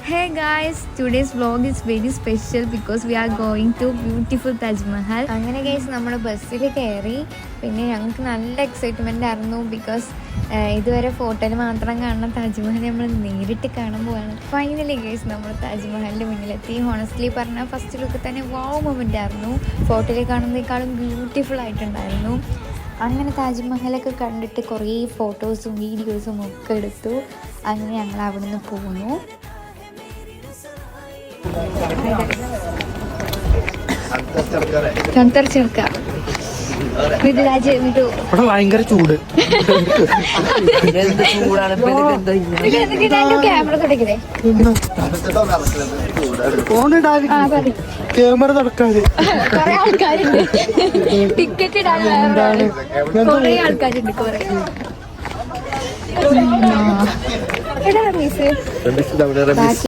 Hey guys, today's vlog is very special because we are going to beautiful Taj Mahal. അങ്ങനെ guys നമ്മൾ ബസ്സിൽ കയറി. പിന്നെ ഞങ്ങൾക്ക് നല്ല എക്സൈറ്റ്മെൻ്റ് ആയിരുന്നു ബിക്കോസ് ഇതുവരെ ഫോട്ടോയിൽ മാത്രം കാണുന്ന താജ്മഹൽ നമ്മൾ നേരിട്ട് കാണാൻ പോവാണ്. ഫൈനലി ഗൈസ് നമ്മൾ താജ്മഹലിൻ്റെ മുന്നിലെത്തി. ഹോണസ്റ്റ്ലി പറഞ്ഞാൽ ഫസ്റ്റ് ലുക്ക് തന്നെ വാവ് മൊമെൻ്റ് ആയിരുന്നു. ഫോട്ടോയിൽ കാണുന്നതിനേക്കാളും ബ്യൂട്ടിഫുൾ ആയിട്ടുണ്ടായിരുന്നു. അങ്ങനെ താജ്മഹലൊക്കെ കണ്ടിട്ട് കുറേ ഫോട്ടോസും വീഡിയോസും ഒക്കെ എടുത്തു. അങ്ങനെ ഞങ്ങൾ അവിടെ നിന്ന് പോന്നു. ഭയങ്കര ചൂട്. ക്യാമറ നടക്കാതെ ടിക്കറ്റ് ഇടാൻ കുറെ ആൾക്കാരുണ്ട്. കുറെ